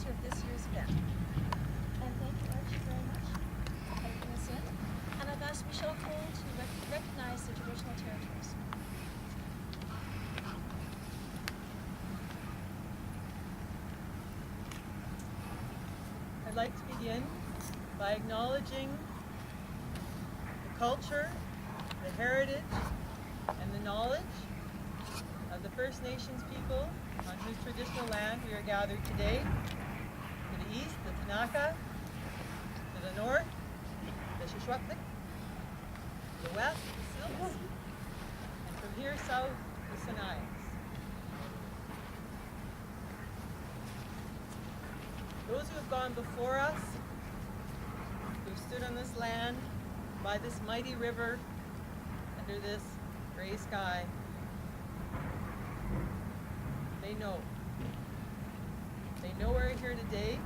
sponsor of this year's event. And thank you, Archie, very much for taking us in. And I've asked Michelle Cole to recognize the traditional territories. I'd like to begin by acknowledging the culture, the heritage, and the knowledge of the First Nations people on whose traditional land we are gathered today. To the east, the Tanaka; to the north, the Shishwaplik; to the west, the Silks; and from here south, the Sinaiaks. Those who have gone before us, who stood on this land, by this mighty river, under this gray sky, they know. They know we're here today,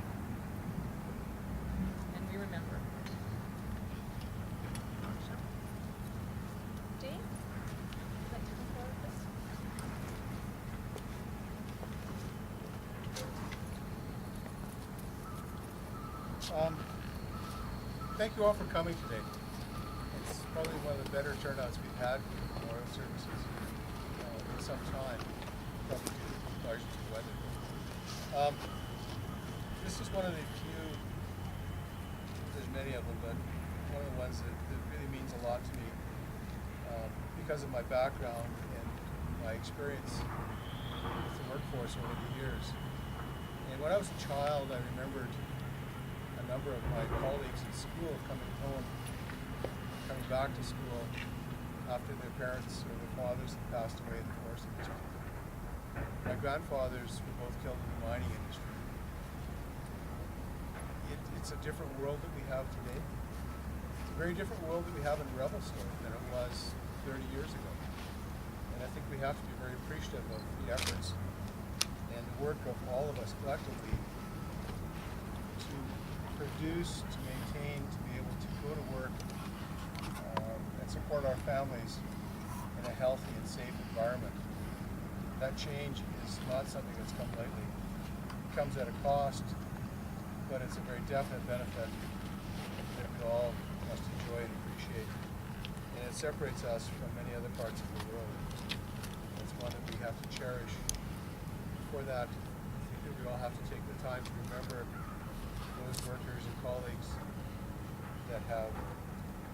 and we remember. Dean, would you like to come forward, please? Thank you all for coming today. It's probably one of the better turnouts we've had for memorial services in some time, probably due largely to the weather. This is one of the few, there's many of them, but one of the ones that really means a lot to me because of my background and my experience with the workforce over the years. And when I was a child, I remembered a number of my colleagues in school coming back to school after their parents or their fathers had passed away in the forest industry. My grandfathers were both killed in the mining industry. It's a different world that we have today. It's a very different world that we have in Revelstoke than it was 30 years ago. And I think we have to be very appreciative of the efforts and the work of all of us collectively to produce, to maintain, to be able to go to work and support our families in a healthy and safe environment. That change is not something that's come lightly. It comes at a cost, but it's a very definite benefit that we all must enjoy and appreciate. And it separates us from many other parts of the world. It's one that we have to cherish. For that, I think that we all have to take the time to remember those workers and colleagues that have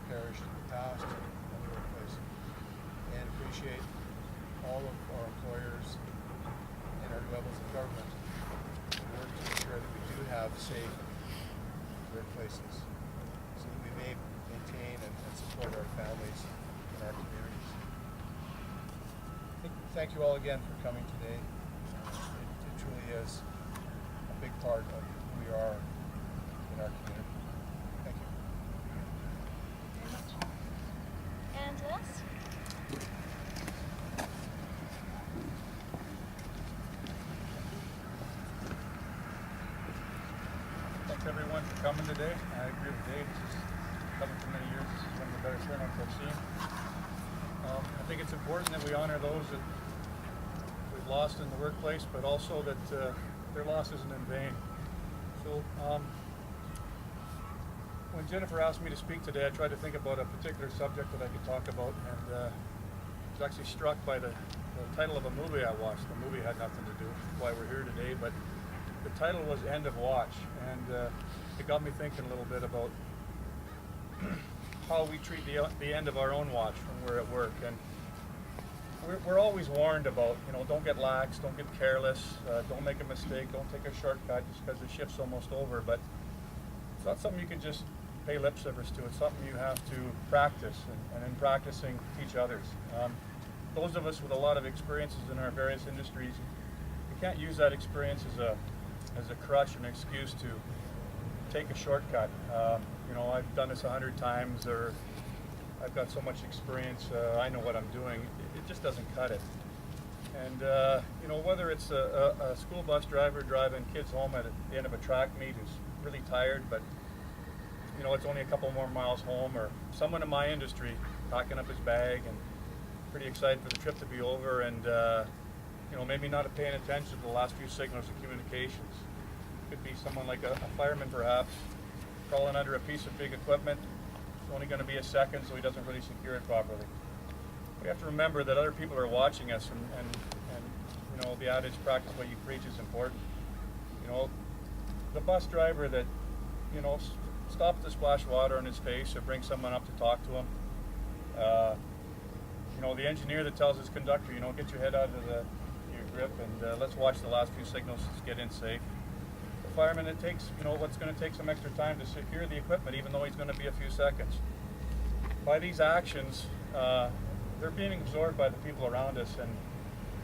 perished in the past in the workplace, and appreciate all of our employers and our levels of government who work to ensure that we do have safe workplaces so that we may maintain and support our families and our communities. Thank you all again for coming today. It truly is a big part of who we are in our community. Thank you. Very much. And Les? Thanks everyone for coming today. I agree with Dave. This is coming for many years. This is one of the better turnouts I've seen. I think it's important that we honor those that we've lost in the workplace, but also that their loss isn't in vain. So when Jennifer asked me to speak today, I tried to think about a particular subject that I could talk about, and I was actually struck by the title of a movie I watched. The movie had nothing to do with why we're here today, but the title was End of Watch, and it got me thinking a little bit about how we treat the end of our own watch when we're at work. And we're always warned about, don't get lax, don't get careless, don't make a mistake, don't take a shortcut just because the shift's almost over. But it's not something you can just pay lip service to. It's something you have to practice, and in practicing, teach others. Those of us with a lot of experiences in our various industries, you can't use that experience as a crutch, an excuse to take a shortcut. I've done this 100 times, or I've got so much experience, I know what I'm doing. It just doesn't cut it. And whether it's a school bus driver driving kids home at the end of a track meet who's really tired, but it's only a couple more miles home, or someone in my industry packing up his bag and pretty excited for the trip to be over, and maybe not paying attention to the last few signals of communications. Could be someone like a fireman perhaps, crawling under a piece of big equipment. It's only going to be a second, so he doesn't really secure it properly. We have to remember that other people are watching us, and you know, the adage, practice what you preach, is important. You know, the bus driver that, you know, stops to splash water on his face or brings someone up to talk to him. You know, the engineer that tells his conductor, you know, get your head out of your grip and let's watch the last few signals to get in safe. The fireman, it takes, you know, what's going to take some extra time to secure the equipment, even though he's going to be a few seconds. By these actions, they're being absorbed by the people around us, and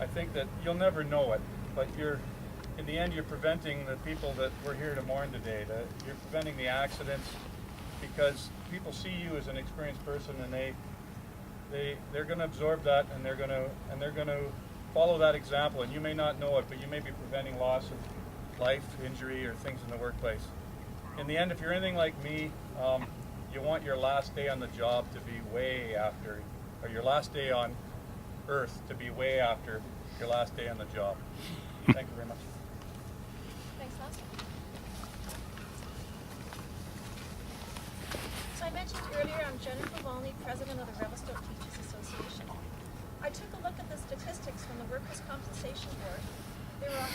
I think that you'll never know it, but in the end, you're preventing the people that we're here to mourn today. You're preventing the accidents, because people see you as an experienced person, and they're going to absorb that, and they're going to follow that example. And you may not know it, but you may be preventing loss of life, injury, or things in the workplace. In the end, if you're anything like me, you want your last day on the job to be way after, or your last day on Earth to be way after your last day on the job. Thank you very much. Thanks, Les. So I mentioned earlier, I'm Jennifer Walney, president of the Revelstoke Teachers Association. I took a look at the statistics from the Workers' Compensation Board. There were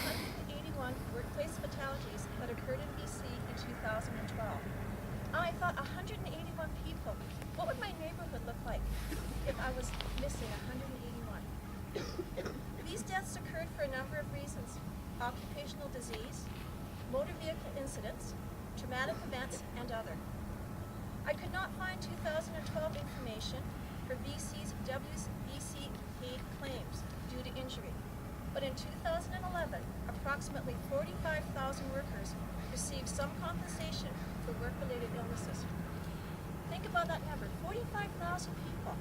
181 workplace fatalities that occurred in BC in 2012. And I thought, 181 people, what would my neighborhood look like if I was missing 181? These deaths occurred for a number of reasons: occupational disease, motor vehicle incidents, traumatic events, and other. I could not find 2012 information for BC's WBC paid claims due to injury, but in 2011, approximately 45,000 workers received some compensation for work-related illnesses. Think about that number, 45,000 people.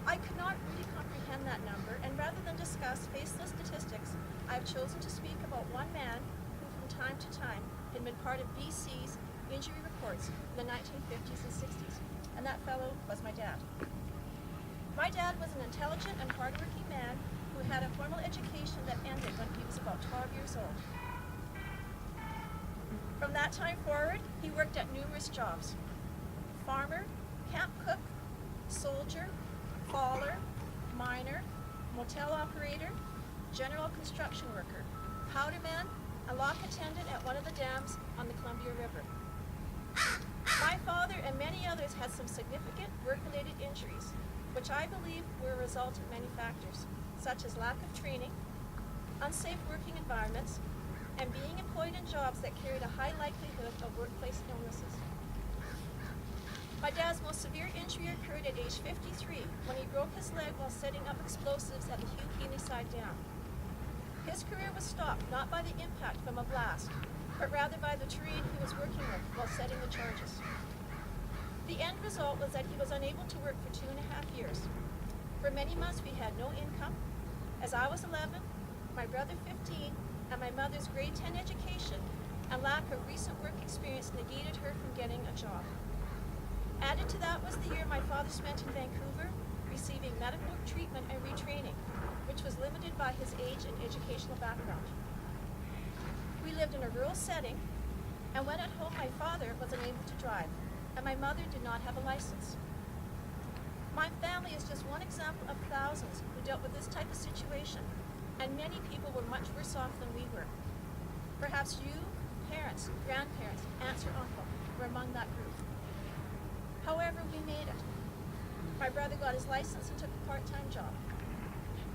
I could not really comprehend that number, and rather than discuss faceless statistics, I have chosen to speak about one man who from time to time had been part of BC's injury reports in the 1950s and 60s, and that fellow was my dad. My dad was an intelligent and hardworking man who had a formal education that ended when he was about 12 years old. From that time forward, he worked at numerous jobs: farmer, camp cook, soldier, faller, miner, motel operator, general construction worker, powderman, a lock attendant at one of the dams on the Columbia River. My father and many others had some significant work-related injuries, which I believe were a result of many factors, such as lack of training, unsafe working environments, and being employed in jobs that carried a high likelihood of workplace illnesses. My dad's most severe injury occurred at age 53 when he broke his leg while setting up explosives at the Hugh Keeley-side Dam. His career was stopped not by the impact from a blast, but rather by the terrain he was working with while setting the charges. The end result was that he was unable to work for 2.5 years. For many months we had no income, as I was 11, my brother 15, and my mother's grade 10 education and lack of recent work experience negated her from getting a job. Added to that was the year my father spent in Vancouver receiving medical treatment and retraining, which was limited by his age and educational background. We lived in a rural setting, and when at home my father was unable to drive, and my mother did not have a license. My family is just one example of thousands who dealt with this type of situation, and many people were much worse off than we were. Perhaps you, parents, grandparents, aunts, or uncle were among that group. However, we made it. My brother got his license and took a part-time job.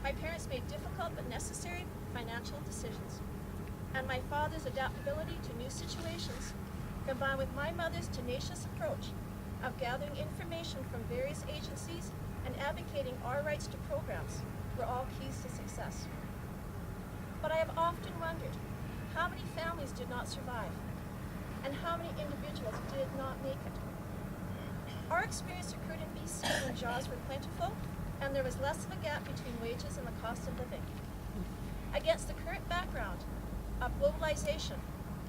My parents made difficult but necessary financial decisions. And my father's adaptability to new situations, combined with my mother's tenacious approach of gathering information from various agencies and advocating our rights to programs, were all keys to success. But I have often wondered how many families did not survive, and how many individuals did not make it. Our experience occurred in BC when jobs were plentiful and there was less of a gap between wages and the cost of living. Against the current background of globalization,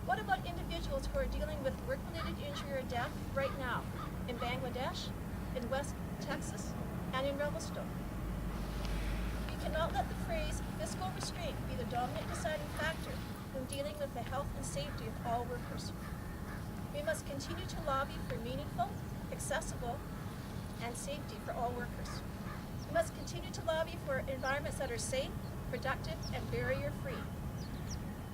what about individuals who are dealing with work-related injury or death right now in Bangladesh, in West Texas, and in Revelstoke? We cannot let the phrase fiscal restraint be the dominant deciding factor when dealing with the health and safety of all workers. We must continue to lobby for meaningful, accessible, and safety for all workers. We must continue to lobby for environments that are safe, productive, and barrier-free.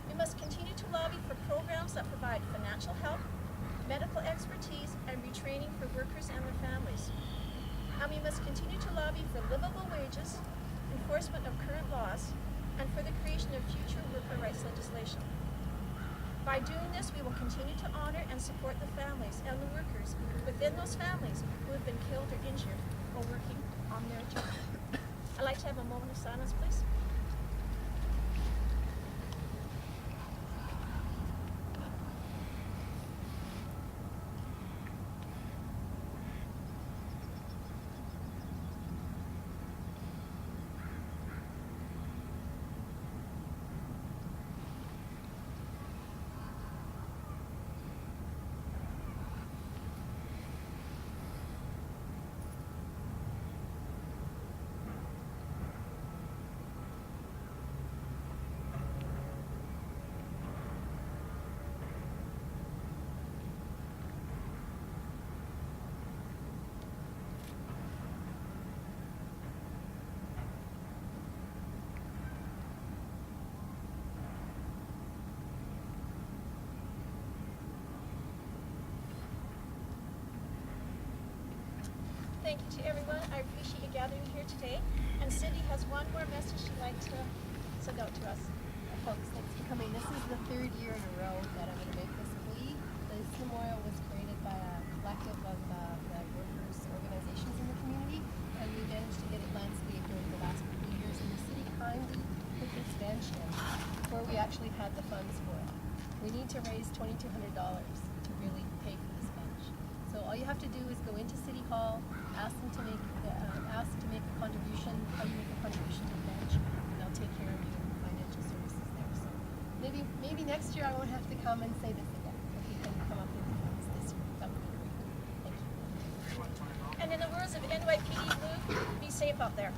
We must continue to lobby for programs that provide financial help, medical expertise, and retraining for workers and their families. And we must continue to lobby for livable wages, enforcement of current laws, and for the creation of future worker rights legislation. By doing this, we will continue to honor and support the families and the workers within those families who have been killed or injured while working on their job. I'd like to have a moment of silence, please. Thank you to everyone. I appreciate you gathering here today. And Cindy has one more message she'd like to send out to us. Folks, thanks for coming. This is the third year in a row that I'm going to make this plea. This memorial was created by a collective of the workers' organizations in the community, and we managed to get it landscaped over the last couple of years, and the city kindly put this bench in before we actually had the funds for it. We need to raise $2,200 to really pay for this bench. So all you have to do is go into City Hall, ask to make a contribution, how you make a contribution to the bench, and they'll take care of your financial services there. So maybe next year I won't have to come and say this again. If you can come up with the funds this year, that would be great. Thank you. And in the words of NYPD Blue, be safe out there.